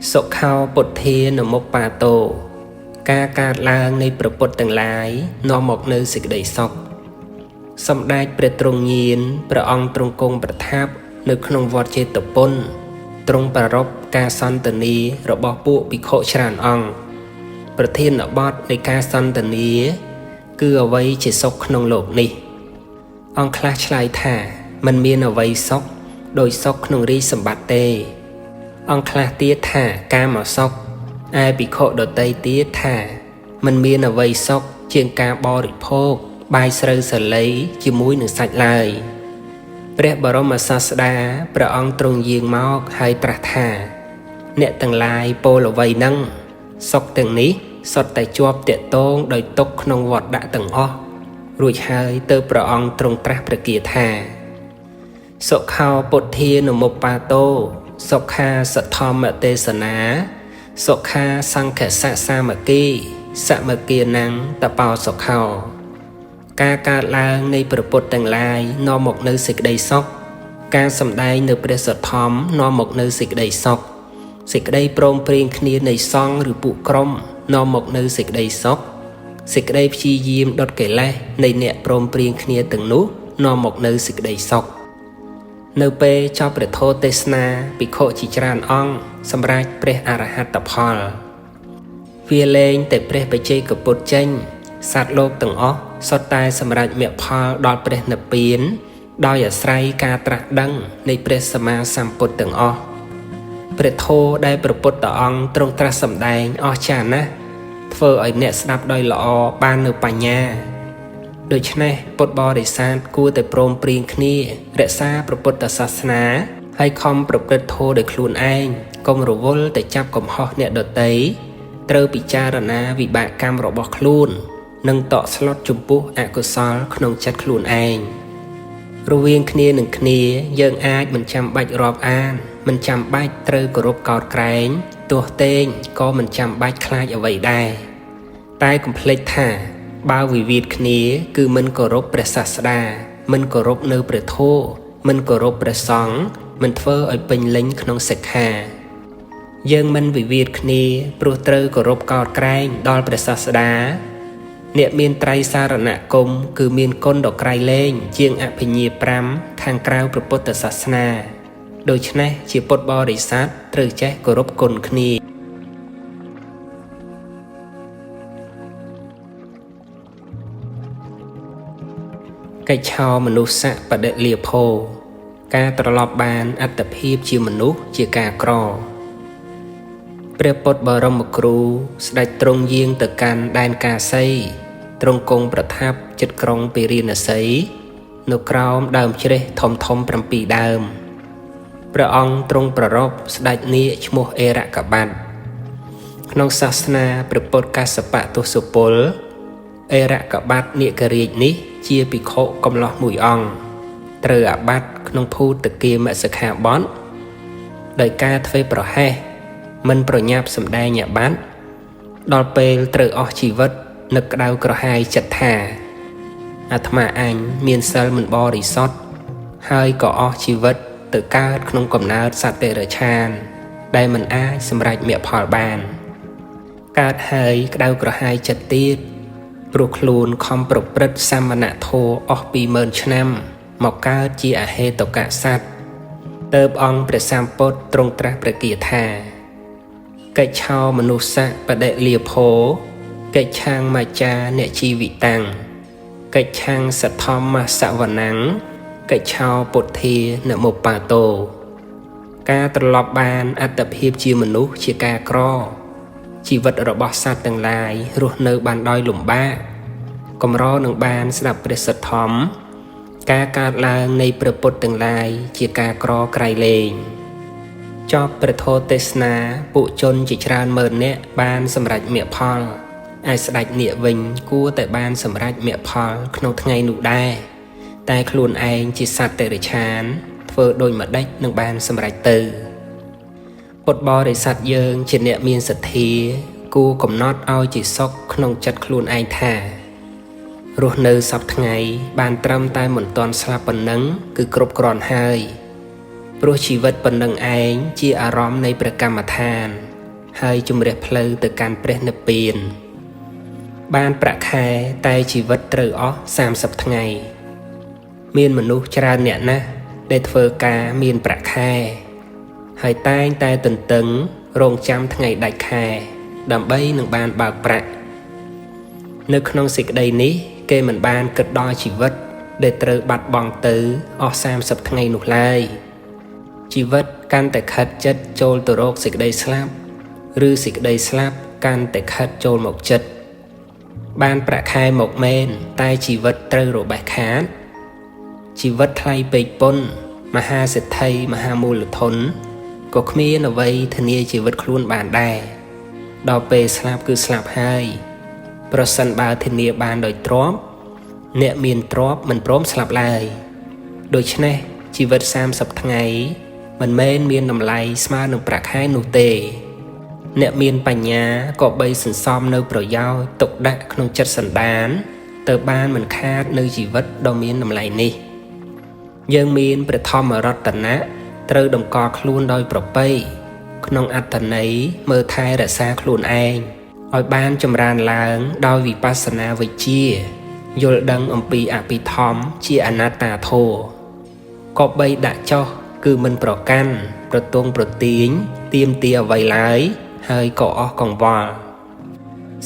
សុខោពុទ្ធានមុបាតោការកើតឡើងនៃព្រះពុទ្ធទាំងឡាយនាំមកនៅសេចក្តីសុខសម្ដេចព្រះទ្រង់ញាណព្រះអង្គទ្រង់គង់ប្រថាប់នៅក្នុងវត្តចេតពុនទ្រង់ប្រារព្ធការសន្ទនារបស់ពួកភិក្ខុច្រើនអង្គប្រធានបទនៃការសន្ទនាគឺអ្វីជាសុខក្នុងโลกនេះអង្គខ្លះឆ្លើយថាมันមានអ្វីសុខដោយសុខក្នុងរាជសម្បត្តិទេអង្គខ្លះទៀតថាកាមសុខឯភិក្ខុដទៃទៀតថាมันមានអ្វីសុខជាងការបរិភោគបាយស្រូវសាលីជាមួយនឹងសាច់ឡើយព្រះបរមសាស្តាព្រះអង្គទ្រង់យាងមកហើយត្រាស់ថាអ្នកទាំងឡាយពោលអ្វីនឹងសុខទាំងនេះសុទ្ធតែជាប់តាក់ទងដោយទុកក្នុងវត្តដាក់ទាំងអស់រួចហើយទៅព្រះអង្គទ្រង់ត្រាស់ប្រគាថាសុខោពុទ្ធានមុបាតោសុខាសធម្មទេសនាសុខាសង្ឃសសាមគ្គីសមគ្គីណាំងតបោសុខោការកើតឡើងនៃព្រះពុទ្ធទាំងឡាយនាំមកនៅសេចក្តីសុខការសម្ដែងនៅព្រះសទ្ធម្មនាំមកនៅសេចក្តីសុខសេចក្តីព្រមព្រៀងគ្នានៃសង្ឃឬពួកក្រុមនាំមកនៅសេចក្តីសុខសេចក្តីព្យាយាមដុតកិលេសនៃអ្នកព្រមព្រៀងគ្នាទាំងនោះនាំមកនៅសេចក្តីសុខនៅពេលចប់ព្រះធម៌ទេសនាភិក្ខុជាច្រើនអង្គសម្រាប់ព្រះអរហត្តផលវាលែងតែព្រះបច្ចេកពុទ្ធចេញសត្វលោកទាំងអស់សុទ្ធតែសម្រេចមគ្គផលដល់ព្រះនិព្វានដោយអាស្រ័យការត្រាស់ដឹងនៃព្រះសម្មាសម្ពុទ្ធទាំងអស់ព្រះធម៌ដែលព្រះពុទ្ធអង្គទ្រង់ត្រាស់សម្ដែងអស្ចារ្យណាស់ធ្វើឲ្យអ្នកស្ដាប់ដោយល្អបាននូវបញ្ញាដូច្នេះពុទ្ធបរិស័ទគួរតែព្រមព្រៀងគ្នារក្សាព្រះពុទ្ធសាសនាហើយខំប្រព្រឹត្តធម៌ដោយខ្លួនឯងកុំរវល់តែចាប់កំហុសអ្នកដទៃត្រូវពិចារណាវិបាកកម្មរបស់ខ្លួននិងតក់ស្លុតចំពោះអកុសលក្នុងចិត្តខ្លួនឯងរវាងគ្នានឹងគ្នាយើងអាចមិនចាំបាច់រាប់អានមិនចាំបាច់ត្រូវគោរពកោតក្រែងទោះតេងក៏មិនចាំបាច់ខ្លាចអ្វីដែរតែកុំភ្លេចថាបើវិវាទគ្នាគឺមិនគោរពព្រះសាស្តាមិនគោរពនៅព្រះធម៌មិនគោរពព្រះសង្ឃមិនធ្វើឲ្យពេញលេញក្នុងសិក្ខាយើងមិនវិវាទគ្នាព្រោះត្រូវគោរពកោតក្រែងដល់ព្រះសាស្តាអ្នកមានត្រៃសារណគមគឺមានគុណដ៏ក្រៃលែងជាងអភិញ្ញា5ខាងក្រៅព្រះពុទ្ធសាសនាដូច្នេះជាពុទ្ធបរិស័ទត្រូវចេះគោរពគុណគ្នាកិច្ចឆោមនុស្សៈបដិលាភោការត្រឡប់បានអត្តភាពជាមនុស្សជាការក្រព្រះពុទ្ធបរមគ្រូស្ដេចទ្រង់យាងទៅកាន់ដែនកាសីទ្រង់គង់ប្រថាប់ជិតក្រុងពារាណសីនៅក្រោមដើមជ្រេះធំ7ដើមព្រះអង្គទ្រង់ប្រារព្ធស្ដេចនាគឈ្មោះអេរកប័តក្នុងសាសនាព្រះពុទ្ធកស្សបៈទសពលអេរកប័តនាគរាជនេះជាភិក្ខុកំឡោះមួយអង្គត្រូវអាបត្តិក្នុងភូតគាមសិក្ខាបទដោយការធ្វើប្រហែសមិនប្រញាប់សម្ដែងអាបត្តិដល់ពេលត្រូវអស់ជីវិតនឹកក្តៅក្រហាយចិត្តថាអាត្មាអញមានសិលមិនបរិសុទ្ធហើយក៏អស់ជីវិតទៅកើតក្នុងកំណើតសត្វតិរច្ឆានដែលមិនអាចសម្រេចមគ្គផលបានកើតហើយក្តៅក្រហាយចិត្តទៀតព្រោះខ្លួនខំប្រព្រឹត្តសាមណធម៌អស់20000ឆ្នាំមកកើតជាអហេតុកសត្វទើបអង្គព្រះសម្ពុទ្ធទ្រង់ត្រាស់ប្រគាថាកិច្ចឆោមនុស្សៈបដិលាភោកិច្ឆាំងមាចាអ្នកជីវិតាំងកិច្ឆាំងសទ្ធម្មសវនាំងកិច្ឆោពុទ្ធានមុបាតោការត្រឡប់បានអត្តភាពជាមនុស្សជាការក្រជីវិតរបស់សត្វទាំងឡាយរស់នៅបានដោយលំបាកកម្រនឹងបានស្ដាប់ព្រះសទ្ធម្មការកើតឡើងនៃព្រះពុទ្ធទាំងឡាយជាការក្រក្រៃលែងចប់ព្រះធម៌ទេសនាពួកជនជាច្រើនម៉ឺននាក់បានសម្រេចមគ្គផលឯស្ដេចនាគវិញគួរតែបានសម្រេចមគ្គផលក្នុងថ្ងៃនោះដែរតែខ្លួនឯងជាសត្វតិរច្ឆានធ្វើដូចម្ដេចនឹងបានសម្រេចទៅពុទ្ធបរិស័ទយើងជាអ្នកមានសទ្ធាគួរកំណត់ឲ្យជាសុខក្នុងចិត្តខ្លួនឯងថារស់នៅសពថ្ងៃបានត្រឹមតែមិនទាន់ស្លាប់ប៉ុណ្ណឹងគឺគ្រប់គ្រាន់ហើយព្រោះជីវិតប៉ុណ្ណឹងឯងជាអារម្មណ៍នៃព្រះកម្មដ្ឋាន ហើយជំរះផ្លូវទៅកាន់ព្រះនិព្វានបានប្រាក់ខែតែជីវិតត្រូវអស់30ថ្ងៃមានមនុស្សច្រើនអ្នកណាស់ដែលធ្វើការមានប្រាក់ខែហើយតែងតែទន្ទឹងរង់ចាំថ្ងៃដាច់ខែដើម្បីនឹងបានបើកប្រាក់នៅក្នុងសេចក្តីនេះគេមិនបានគិតដល់ជីវិតដែលត្រូវបាត់បង់ទៅអស់30ថ្ងៃនោះឡើយជីវិតកាន់តែខិតចិត្តចូលទៅរកសេចក្តីស្លាប់ឬសេចក្តីស្លាប់កាន់តែខិតចូលមកចិត្តបានប្រាក់ខែមកមែនតែជីវិតត្រូវរបេះខាតជីវិតថ្លៃពេកពុនមហាសេដ្ឋីមហាមូលធនក៏គ្មានអ្វីធានាជីវិតខ្លួនបានដែរដល់ពេលស្លាប់គឺស្លាប់ហើយប្រសិនបើធានាបានដោយទ្រព្យអ្នកមានទ្រព្យមិនព្រមស្លាប់ឡើយដូច្នេះជីវិត30ថ្ងៃមិនមែនមានតម្លៃស្មើនឹងប្រាក់ខែនោះទេអ្នកមានបញ្ញាក៏បីសន្សំនៅប្រយោជន៍ទុកដាក់ក្នុងចិត្តសន្តានទៅបានមិនខាតនៅជីវិតដ៏មានតម្លៃនេះយើងមានព្រះធម្មរតនៈត្រូវតម្កល់ខ្លួនដោយប្រពៃក្នុងអត្ថន័យមើលថែរក្សាខ្លួនឯងឲ្យបានចម្រើនឡើងដោយវិបស្សនាវិជ្ជាយល់ដឹងអំពីអភិធម្មជាអនត្តាធម៌ក៏បីដាក់ចោះគឺមិនប្រកាន់ប្រទង់ប្រទាញទាមទារអ្វីឡើយហើយក៏អស់កង្វល់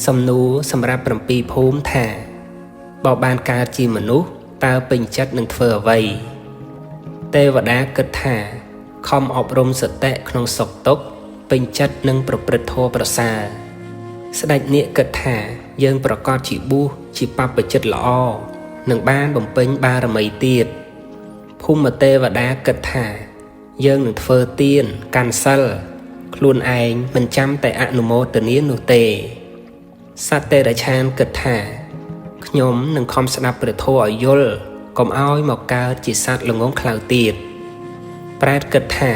សំណួរសម្រាប់7ភូមិថាបើបានកើតជាមនុស្សតើពេញចិត្តនឹងធ្វើអ្វីទេវតាគិតថាខំអប់រំសតិក្នុងសុខទុក្ខពេញចិត្តនឹងប្រព្រឹត្តធម៌ប្រសើរស្ដេចនាគគិតថាយើងប្រកាសជាបួសជាបព្វជិតល្អនឹងបានបំពេញបារមីទៀតភូមិទេវតាគិតថាយើងនឹងធ្វើទានកាន់សិលខ្លួនឯងមិនចាំតែអនុមោទនានោះទេសត្វទេរឆានគិតថាខ្ញុំនឹងខំស្ដាប់ព្រះធម៌ឲ្យយល់កុំឲ្យមកកើតជាសត្វល្ងងខ្លៅទៀតប្រែតគិតថា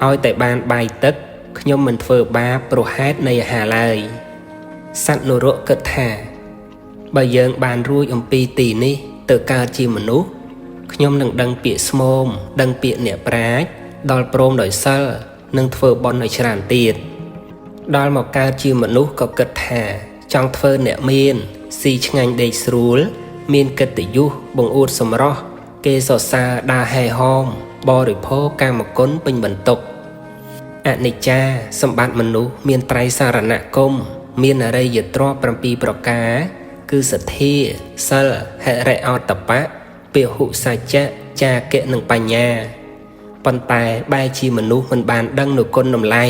ឲ្យតែបានបាយទឹកខ្ញុំមិនធ្វើបាបព្រោះហេតុនៃអាហារឡើយសត្វនរកគិតថាបើយើងបានរួចអំពីទីនេះទៅកើតជាមនុស្សខ្ញុំនឹងដឹងពាក្យស្មោមដឹងពាក្យអ្នកប្រាជ្ញដល់ព្រមដោយសិលនឹងធ្វើបុណ្យឲ្យច្រើនទៀតដល់មកកើតជាមនុស្សក៏គិតថាចង់ធ្វើអ្នកមានស៊ីឆ្ងាញ់ដេកស្រួលមានកិត្តិយសបង្អួតសម្រស់គេសរសើរដើរហែហោមបរិភោគកាមគុណពេញបន្ទុកអនិច្ចាសម្បត្តិមនុស្សមានត្រៃសារណគមមានអរិយទ្រព្យ7ប្រការគឺសទ្ធាសិលហិរិអតបៈពហុសច្ចៈចាគៈនិងបញ្ញាប៉ុន្តែបែរជាមនុស្សមិនបានដឹងនូវគុណតម្លៃ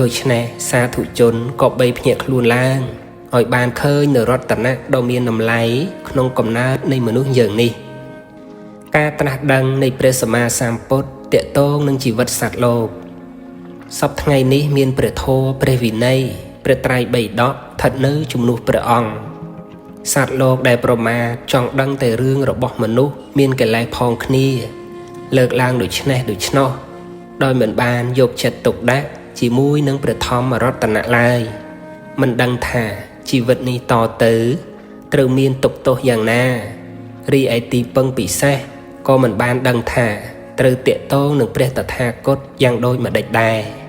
ដូច្នេះសាធុជនក៏បីភ្ញាក់ខ្លួនឡើងឲ្យបានឃើញនូវរតនៈដ៏មានតម្លៃក្នុងកំណើតនៃមនុស្សយើងនេះការត្រាស់ដឹងនៃព្រះសម្មាសម្ពុទ្ធតាក់ទងនឹងជីវិតសត្វលោកសពថ្ងៃនេះមានព្រះធម៌ព្រះវិន័យព្រះត្រៃបិដកស្ថិតនៅជំនួសព្រះអង្គសត្វលោកដែលប្រមាទចង់ដឹងតែរឿងរបស់មនុស្សមានកិលេសផងគ្នាលើកឡើងដូច្នេះដូច្នោះដោយមិនបានយកចិត្តទុកដាក់ជាមួយនឹងព្រះធម្មរតនៈឡើយមិនដឹងថាជីវិតនេះតទៅត្រូវមានទុក្ខទោសយ៉ាងណារីឯទីពឹងពិសេសក៏មិនបានដឹងថាត្រូវតាក់ទងនឹងព្រះតថាគតយ៉ាងដូចម្តេចដែរ